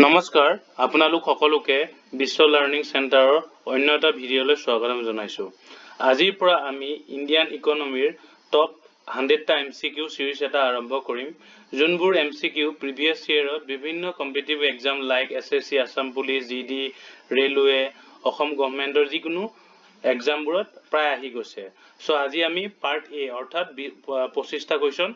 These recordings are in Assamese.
নমস্কাৰ আপোনালোক সকলোকে বিশ্ব লাৰ্নিং চেণ্টাৰৰ অন্য এটা ভিডিঅ'লৈ স্বাগতম জনাইছো। আজিৰ পৰা আমি ইণ্ডিয়ান ইকনমিৰ টপ 100টা এমসিকিউ সিৰিজ এটা আৰম্ভ কৰিম, যোনবোৰ এমসিকিউ প্ৰিভিয়াছ ইয়েৰত বিভিন্ন competitive exam like SSC, Assam police, GD, railway, Assam গভৰ্ণমেণ্টৰ যিকোনো এক্সামবোৰত প্ৰায় আহি গৈছে। সো আজি আমি পাৰ্ট এ অৰ্থাৎ 25টা কোৱেশ্চন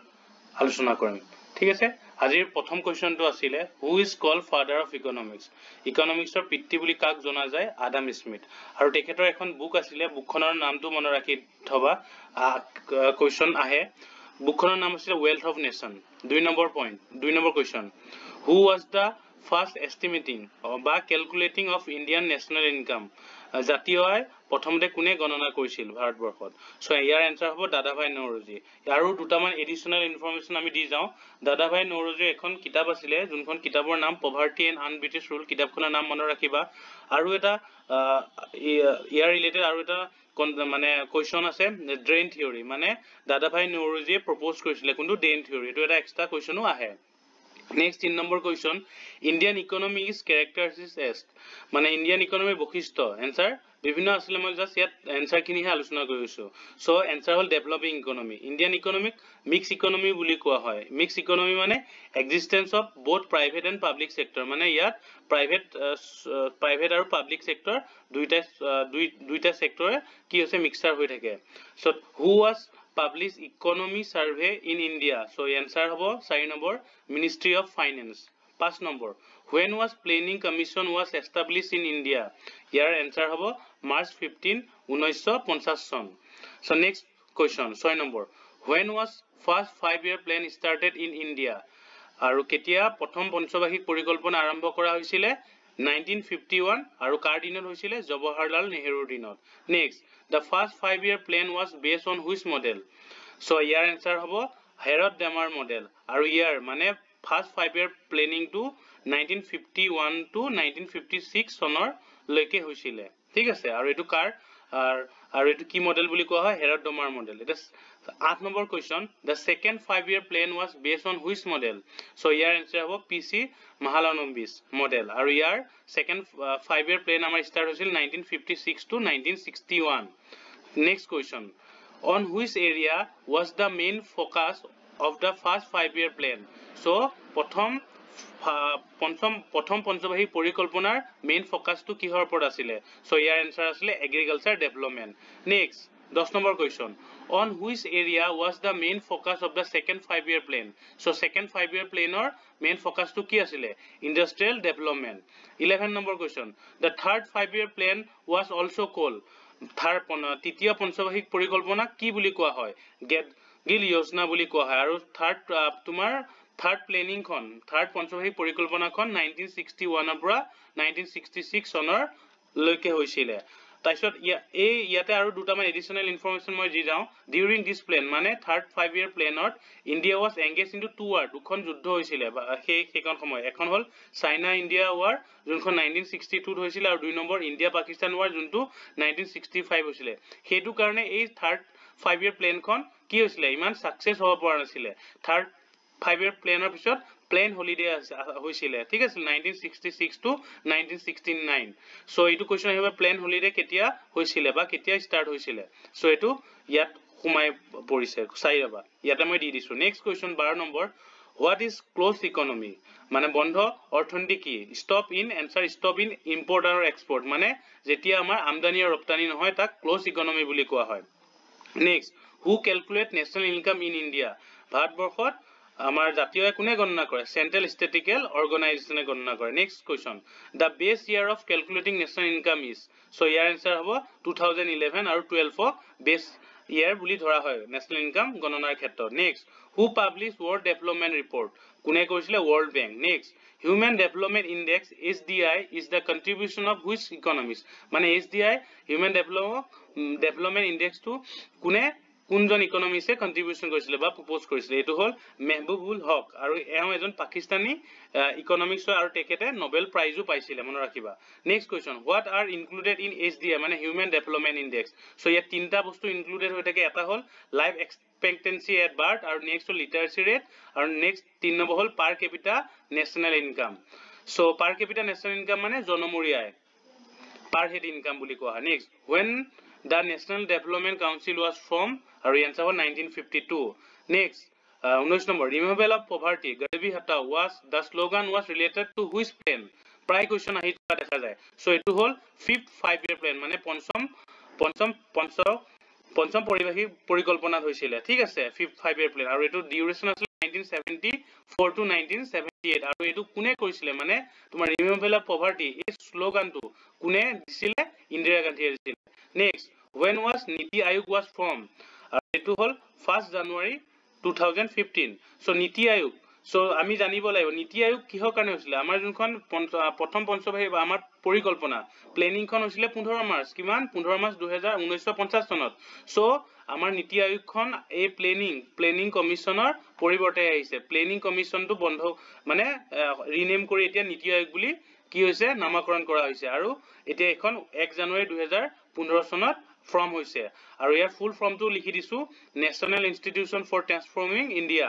আলোচনা কৰিম। ঠিক আছে, আজিৰ প্ৰথম কোৱেশ্চনটো আছিল who is called father of economics. ইকনমিক্সৰ পিতৃ বুলি কাক জনা যায়? Adam Smith. আৰু তেখেতৰ এখন বুক আছিল, বুকখনৰ নামটো মনত ৰাখি থবা, কোৱেশ্চন আহে। বুকখনৰ নাম আছিল wealth of nation. 2 number point, 2 number question, who was the first estimating বা calculating of Indian national income. জাতীয় আয় প্ৰথমতে কোনে গণনা কৰিছিল ভাৰতবৰ্ষত? সো ইয়াৰ এনসাৰ হ'ব দাদাভাই নৌৰোজী। আৰু দুটামান এডিশনাল ইনফৰমেশন আমি দি যাওঁ। দাদাভাই নৌৰোজীৰ এখন কিতাপ আছিলে, যোনখন কিতাপৰ নাম পভাৰ্টি এণ্ড আনব্ৰিটিছ ৰুল। কিতাপখনৰ নাম মনত ৰাখিবা। আৰু এটা ইয়াৰ ৰিলেটেড আৰু এটা মানে কোৱেশ্চন আছে, ড্ৰেইন থিয়ৰী, মানে দাদাভাই নৌৰোজীয়ে প্ৰপ'জ কৰিছিলে কোনটো? Drain theory. এইটো এটা এক্সট্ৰা কোৱেশ্চনো আহে। Next 3 number question, Indian economy is characterized as, মানে ইণ্ডিয়ান ইকনমিৰ বৈশিষ্ট্য। এনসাৰ বিভিন্ন আছিলে, মই জাষ্ট ইয়াত এনসাৰখিনিহে আলোচনা কৰিছো। সো এনসাৰ হ'ল developing economy. Indian economic mix economy বুলি কোৱা হয়। মিক্স ইকনমি মানে existence of both private and public sector, মানে ইয়াত প্ৰাইভেট আৰু পাব্লিক সেক্টৰ দুইটা সেক্টৰে কি হৈছে মিক্সাৰ হৈ থাকে। So who was publish economy survey in India. So answer হ'ব 4 number ministry of finance. 5 number, when was planning commission was established in India? Year answer হ'ব মাৰ্চ 15, 1950 চন। So next question 6 number, when was first 5-year plan started in India? আৰু কেতিয়া প্ৰথম পঞ্চবাৰ্ষিক পৰিকল্পনা আৰম্ভ কৰা হৈছিলে? 1951। আৰু কাৰ দিনত হৈছিলে? জৱাহৰলাল নেহৰুৰ দিনত। Next, the first 5-year plan was based on which model? So year answer হ'ব হেৰড ডেমাৰ মডেল। আৰু ইয়াৰ মানে ফাৰ্ষ্ট 5-year প্লেনিংটো 1951 to 1956 চনৰ লৈকে হৈছিলে। ঠিক আছে, আৰু এইটো কাৰ আৰু এইটো কি মডেল বুলি কোৱা হয়? হেৰড ডেমাৰ মডেল। এটা 8 number question, the second 5-year plan was based on which model? So year answer হ'ব পিসি মাহালানবিছ মডেল। আৰু ইয়াৰ সেকেন্ড 5-year প্লেন আমাৰ ষ্টাৰ্ট হৈছিল 1956 to 1961। Next question, on which area was the main focus of the first 5-year plan? So প্ৰথম পঞ্চবাৰ্ষিক পৰিকল্পনাৰ মেইন ফকাসটো কিহৰ ওপৰত আছিলে? সো ইয়াৰ এনসাৰ আছিলে agriculture development. Next 10 number question, on which area was the main focus of the second 5-year plan? সো সেকেন্ড 5-year প্লেনৰ মেইন ফকাসটো কি আছিলে? Industrial development. 11 number question, the third 5-year plan was also called, তৃতীয় পঞ্চবাৰ্ষিক পৰিকল্পনা কি বুলি কোৱা হয়? গেটগিল যোজনা বুলি কোৱা হয়। আৰু থাৰ্ড প্লেনিংখন, থাৰ্ড পঞ্চবাৰ্ষিক পৰিকল্পনাখন 1961 পৰা 1966 চনৰ লৈকে হৈছিলে। তাৰপিছত ইয়াতে আৰু দুটামান এডিশনাল ইনফৰমেশন মই দি যাওঁ। ডিউৰিং দিস প্লেন, মানে থাৰ্ড 5-year প্লেনত India was engage into 2 war, দুখন যুদ্ধ হৈছিলে সেইখন সময়। এখন হ'ল চাইনা ইণ্ডিয়া ৱাৰ, যোনখন 1962 হৈছিলে, আৰু 2 নম্বৰ ইণ্ডিয়া পাকিস্তান ৱাৰ, যোনটো 1965 হৈছিলে। সেইটো কাৰণে এই থাৰ্ড 5-year প্লেনখন কি হৈছিলে? ইমান সাকসেস হ'ব পৰা নাছিলে। থাৰ্ড 5-year প্লেনৰ পিছত প্লেন হলিডে হৈছিলে। ঠিক আছে, 1966 to 1969। সো এইটো কোৱেশ্চন আহিব, প্লেন হলিডে কেতিয়া হৈছিলে বা কেতিয়া ষ্টাৰ্ট হৈছিলে? সো এইটো ইয়াত সোমাই পৰিছে, চাই ৰবা, ইয়াতে মই দি দিছো। Next question 12 number, what is close economy? মানে বন্ধ অৰ্থনীতি কি? Stop in, answer stop in import আৰু এক্সপৰ্ট, মানে যেতিয়া আমাৰ আমদানি আৰু ৰপ্তানি নহয় তাক ক্লোজ ইকনমি বুলি কোৱা হয়। Next, who calculate national income in India? ভাৰতবৰ্ষত আমাৰ জাতীয় আয় কোনে গণনা কৰে? চেন্ট্ৰেল ষ্টেটিষ্টিকেল অৰ্গেনাইজেশ্যনে গণনা কৰে। Next question, the best year of calculating national income is? So year answer হ'ব 2011 আৰু 12 বেষ্ট ইয়াৰ বুলি ধৰা হয় নেশ্যনেল ইনকাম গণনাৰ ক্ষেত্ৰত। Next, who publish world development report? কোনে কৰিছিলে? World bank. Next, human development index HDI is the contribution of which economics? মানে HDI হিউমেন ডেভেলপমেন্ট ইনডেক্সটো কোনজন ইকনমিক্সে কন্ট্ৰিবিউশন কৰিছিলে বা প্ৰপ'জ কৰিছিলে? এইটো হ'ল মেহবুবুল হক, আৰু এওঁ এজন পাকিস্তানী ইকনমিক্স হয়, আৰু তেখেতে নোবেল প্ৰাইজো পাইছিলে, মনত ৰাখিবা। Next question, what are included in HDI, মানে হিউমেন ডেভেলপমেন্ট ইনডেক্স? সো ইয়াত তিনটা বস্তু ইনক্লুডেড হৈ থাকে। এটা হ'ল লাইফ এক্সপেক্টেন্সি এট বাৰ্থ, আৰু নেক্সট হ'ল লিটাৰেচি ৰেট, আৰু নেক্সট 3 নম্বৰ হ'ল per capita national income. So per capita national income মানে জনমূৰি আয় per head income বুলি কোৱা হয় next when the national development council was formed আৰু answer was 1952 next 19 number removal of poverty garibi hata was the slogan was related to which plan প্ৰায় question আহি থকা দেখা যায় so এটো হল fifth 5 year plan মানে পঞ্চম পৰিবাহী পৰিকল্পনা হৈছিল ঠিক আছে fifth 5 year plan আৰু এটো ডিউৰেচন আছিল 1974 to 1978 আৰু এটো কোনে কৰিছিল মানে তোমাৰ ৰিমুভেল অফ পভাৰ্টি এই স্লোগানটো কোনে দিছিলে ইন্দিৰা গান্ধীয়ে দিছিল নেক্সট when was নীতি আয়োগ was formed আৰু এটো হল 1st January 2015 so নীতি আয়োগ so আমি জানিব লাগিব নীতি আয়োগ কিহৰ কাৰণে হৈছিল আমাৰ যোনখন প্ৰথম পঞ্চবাহী আমাৰ পৰিকল্পনা প্লেনিংখন হৈছিল 15 মাৰ্চ কিমান 15 মাৰ্চ 1950 চনত so আমাৰ নীতি আয়োগখন এই প্লেনিং কমিশনৰ পৰিৱৰ্তে আহিছে প্লেনিং কমিশনটো বন্ধ মানে ৰিনেম কৰি এতিয়া নীতি আয়োগ বুলি কি হৈছে নামকৰণ কৰা হৈছে আৰু এতিয়া এখন 1 জানুৱাৰী 2015 চনত ফৰ্ম হৈছে আৰু ইয়াৰ ফুল ফৰ্মটো লিখি দিছো national institution for transforming India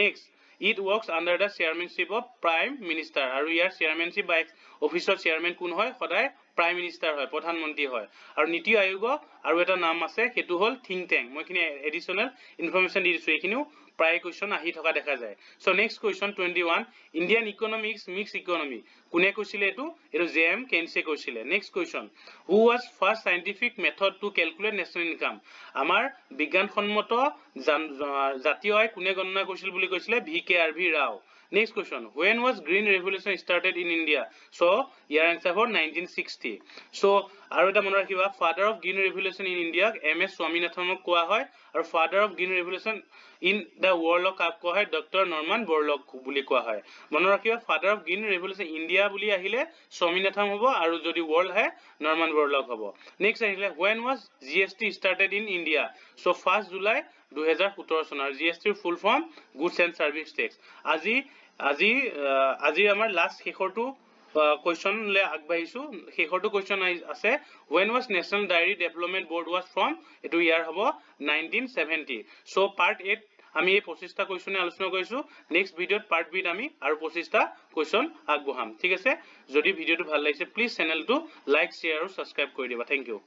next It works under the chairmanship of Prime Minister. আৰু ইয়াৰ chairmanship by official chairman কোন হয় সদায় Prime Minister হয় প্ৰধানমন্ত্ৰী হয় আৰু নীতি আয়োগ আৰু এটা নাম আছে হেতু হল think tank মই কিনে এডিশনাল ইনফৰমেশন দি দিছো এখিনিও প্ৰায় কোৱেশ্চন আহি থকা দেখা যায় so next question 21 Indian economics mix economy কোনে কৈছিলে এটো জেএম কেনছে কৈছিলে next question who was first scientific method to calculate national income আমাৰ বিজ্ঞানসন্মত জাতীয় আয় কোনে গণনা কৰিছিল বুলি কৈছিলে VKRV Rao next question when was green revolution started in India so your answer for 1960 so আৰু এটা মনত ৰাখিবা father of green revolution in India MS Swaminathanক কোৱা হয় আৰু father of green revolution in the world কাক কোৱা হয় ডক্টৰ নৰমান বৰলক বুলি কোৱা হয় মনত ৰাখিবা father of green revolution India বুলি আহিলে স্বামীনাথন হ'ব আৰু যদি world হয় নৰমান বৰলক হ'ব next আহিলে when was GST started in India so 1st July 2017 চনৰ GST full form goods and service tax আজি আমাৰ লাষ্ট শেষৰটো question le agbahisu শেষৰটো question আছে when was national dairy development board was from এটো ইয়াৰ হ'ব 1970 so part 8 আমি এই 25টা question আলোচনা কৰিছো next ভিডিওত part b আমি আৰু 25টা question আগবঢ়াম ঠিক আছে যদি ভিডিওটো ভাল লাগিছে প্লিজ চেনেলটো লাইক শেয়াৰ আৰু সাবস্ক্ৰাইব কৰি দিবা থ্যাংক ইউ